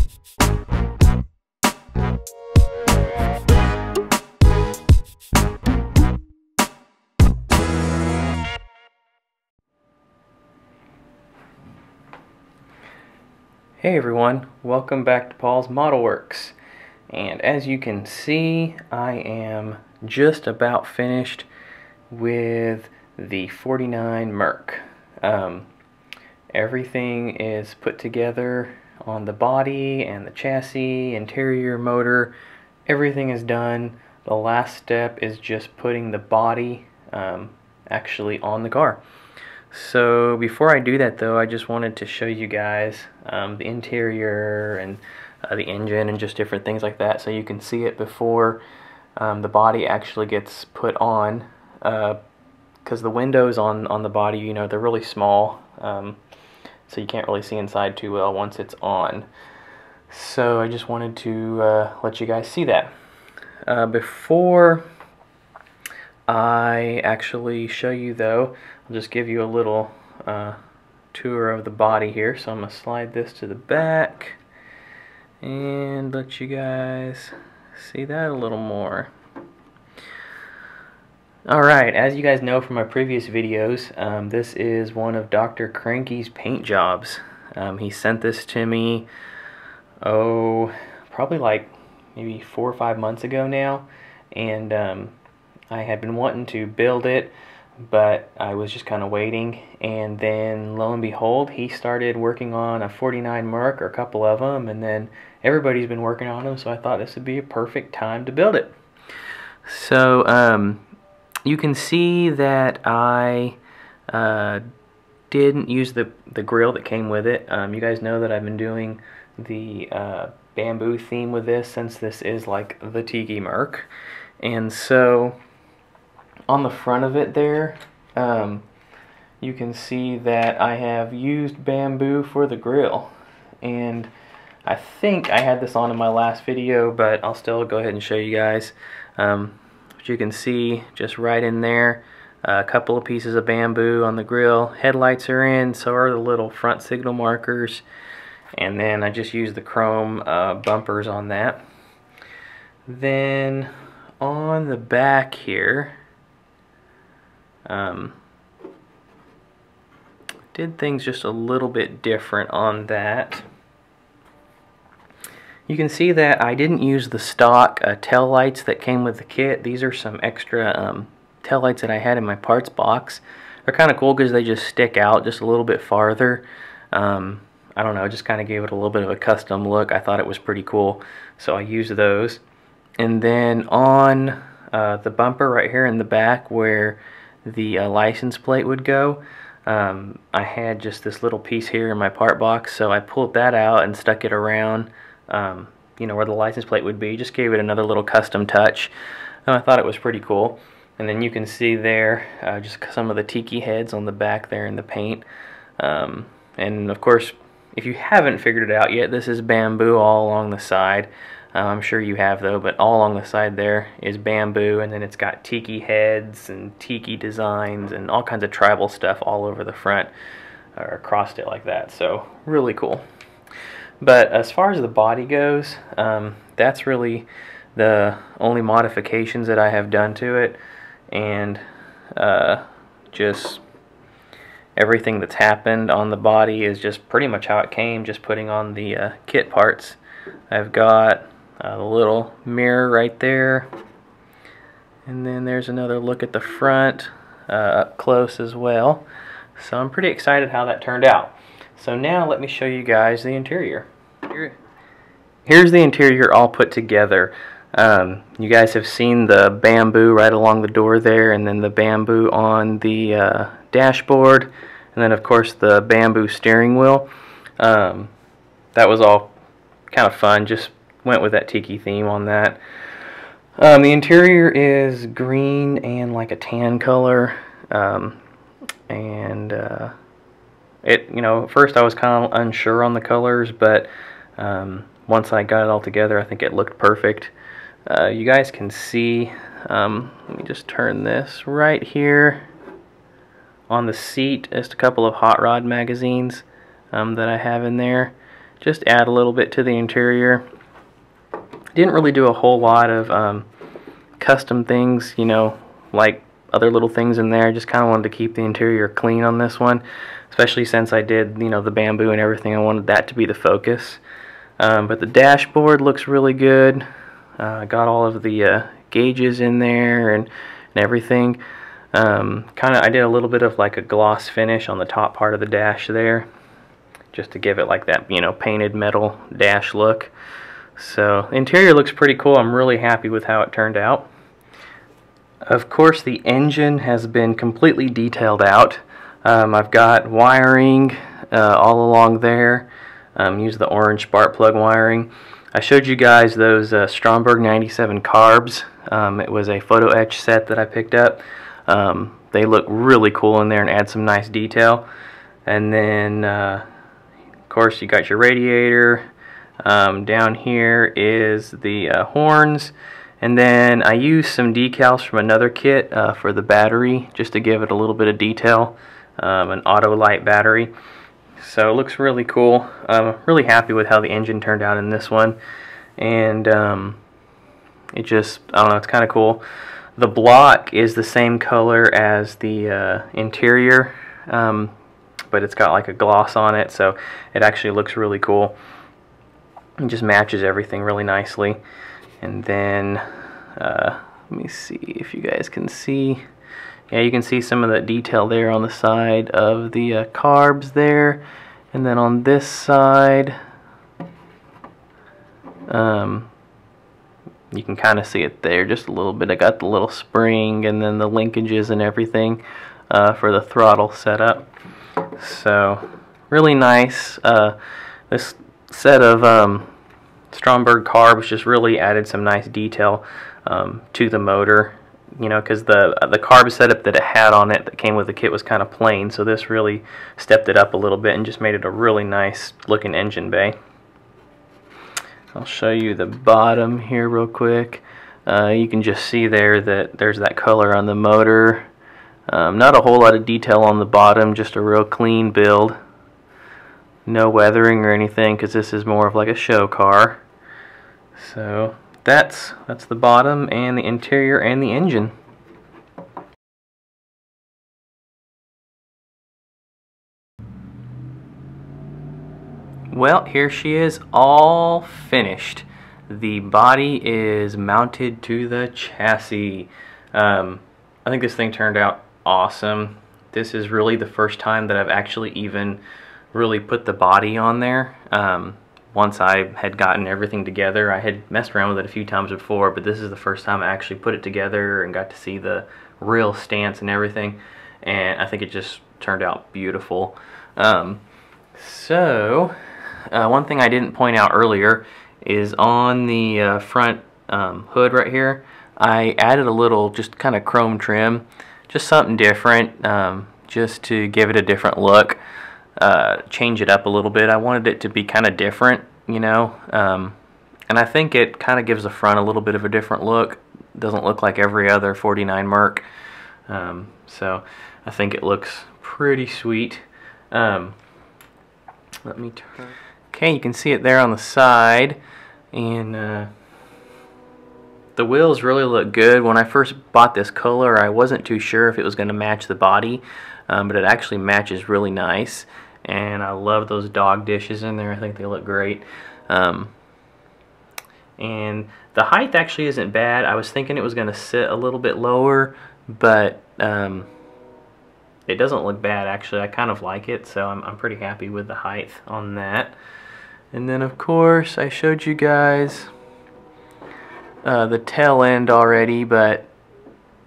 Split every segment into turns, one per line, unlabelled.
Hey everyone, welcome back to Paul's Model Works. And as you can see, I am just about finished with the 49 Merc. Everything is put together on the body and the chassis, interior, motor. Everything is done. The last step is just putting the body actually on the car. So before I do that though, I just wanted to show you guys the interior and the engine and just different things like that, so you can see it before the body actually gets put on, because the windows on the body, you know, they're really small, so you can't really see inside too well once it's on. So I just wanted to let you guys see that. Before I actually show you though, I'll just give you a little tour of the body here. So I'm going to slide this to the back and let you guys see that a little more. Alright, as you guys know from my previous videos, this is one of Dr. Cranky's paint jobs. He sent this to me, probably like maybe 4 or 5 months ago now, and I had been wanting to build it, but I was just kind of waiting, and then lo and behold, he started working on a 49 Merc, or a couple of them, and then everybody's been working on them, so I thought this would be a perfect time to build it. So you can see that I didn't use the grill that came with it. You guys know that I've been doing the bamboo theme with this, since this is like the Tiki Merc. And so on the front of it there, you can see that I have used bamboo for the grill, and I think I had this on in my last video, but I'll still go ahead and show you guys. But you can see just right in there, a couple of pieces of bamboo on the grill. Headlights are in, so are the little front signal markers, and then I just used the chrome bumpers on that. Then on the back here, did things just a little bit different on that. You can see that I didn't use the stock tail lights that came with the kit. These are some extra tail lights that I had in my parts box. They're kind of cool because they just stick out just a little bit farther. I don't know, just kind of gave it a little bit of a custom look. I thought it was pretty cool, so I used those. And then on the bumper right here in the back where the license plate would go, I had just this little piece here in my part box, so I pulled that out and stuck it around, you know, where the license plate would be. Just gave it another little custom touch. I thought it was pretty cool. And then you can see there just some of the tiki heads on the back there in the paint. And of course, if you haven't figured it out yet, this is bamboo all along the side. I'm sure you have though, but all along the side there is bamboo, and then it's got tiki heads and tiki designs and all kinds of tribal stuff all over the front, or across it like that. So really cool. But as far as the body goes, that's really the only modifications that I have done to it, and just everything that's happened on the body is just pretty much how it came, just putting on the kit parts. I've got the little mirror right there, and then there's another look at the front up close as well. So I'm pretty excited how that turned out. So now let me show you guys the interior. Here's the interior all put together. You guys have seen the bamboo right along the door there, and then the bamboo on the dashboard, and then of course the bamboo steering wheel. That was all kind of fun, just went with that tiki theme on that. The interior is green and like a tan color, and you know, at first I was kind of unsure on the colors, but once I got it all together, I think it looked perfect. You guys can see, let me just turn this right here on the seat, just a couple of hot rod magazines that I have in there, just add a little bit to the interior. Didn't really do a whole lot of custom things, you know, like other little things in there. Just kind of wanted to keep the interior clean on this one, especially since I did, you know, the bamboo and everything. I wanted that to be the focus. But the dashboard looks really good. Got all of the gauges in there and everything. I did a little bit of like a gloss finish on the top part of the dash there, just to give it like that, you know, painted metal dash look. So interior looks pretty cool. I'm really happy with how it turned out. Of course, the engine has been completely detailed out. I've got wiring all along there. Use the orange spark plug wiring. I showed you guys those Stromberg 97 carbs. It was a photo etch set that I picked up. They look really cool in there and add some nice detail. And then, of course, you got your radiator. Down here is the horns. And then I used some decals from another kit for the battery, just to give it a little bit of detail. An auto light battery. So it looks really cool. I'm really happy with how the engine turned out in this one. And it just, I don't know, it's kind of cool. The block is the same color as the interior, but it's got like a gloss on it, so it actually looks really cool. It just matches everything really nicely. And then, let me see if you guys can see. Yeah, you can see some of that detail there on the side of the carbs there. And then on this side, you can kind of see it there just a little bit. I got the little spring and then the linkages and everything for the throttle setup. So really nice. This set of Stromberg carbs just really added some nice detail to the motor. You know, because the carb setup that it had on it that came with the kit was kind of plain, so this really stepped it up a little bit and just made it a really nice looking engine bay. I'll show you the bottom here real quick. You can just see there that there's that color on the motor. Not a whole lot of detail on the bottom, just a real clean build. No weathering or anything, because this is more of like a show car. So that's the bottom and the interior and the engine. Well, here she is, all finished. The body is mounted to the chassis. I think this thing turned out awesome. This is really the first time that I've actually even really put the body on there. Once I had gotten everything together, I had messed around with it a few times before, but this is the first time I actually put it together and got to see the real stance and everything, and I think it just turned out beautiful. One thing I didn't point out earlier is on the front hood right here, I added a little just kind of chrome trim, just something different, just to give it a different look. Change it up a little bit. I wanted it to be kind of different, you know, and I think it kind of gives the front a little bit of a different look. It doesn't look like every other 49 Merc, so I think it looks pretty sweet. Let me turn. Okay, you can see it there on the side, and the wheels really look good. When I first bought this color, I wasn't too sure if it was going to match the body, but it actually matches really nice. And I love those dog dishes in there. I think they look great. And the height actually isn't bad. I was thinking it was going to sit a little bit lower, but it doesn't look bad actually. I kind of like it, so I'm pretty happy with the height on that. And then of course I showed you guys the tail end already, but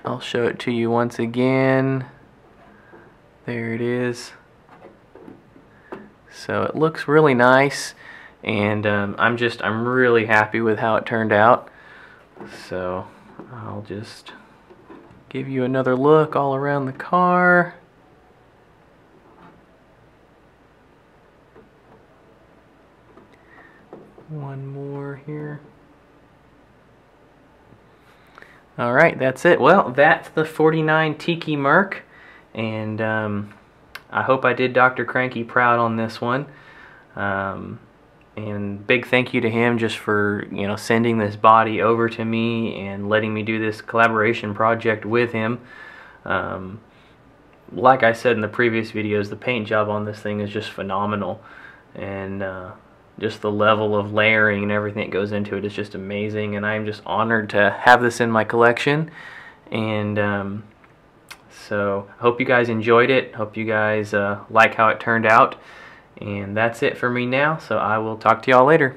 I'll show it to you once again. There it is. So it looks really nice, and I'm really happy with how it turned out. So I'll just give you another look all around the car. One more here. Alright, that's it. Well, that's the 49 Tiki Merc, and I hope I did Dr. Cranky proud on this one. And big thank you to him just for, you know, sending this body over to me and letting me do this collaboration project with him. Like I said in the previous videos, the paint job on this thing is just phenomenal, and just the level of layering and everything that goes into it is just amazing, and I'm just honored to have this in my collection. And so I hope you guys enjoyed it. Hope you guys like how it turned out. And that's it for me now, so I will talk to y'all later.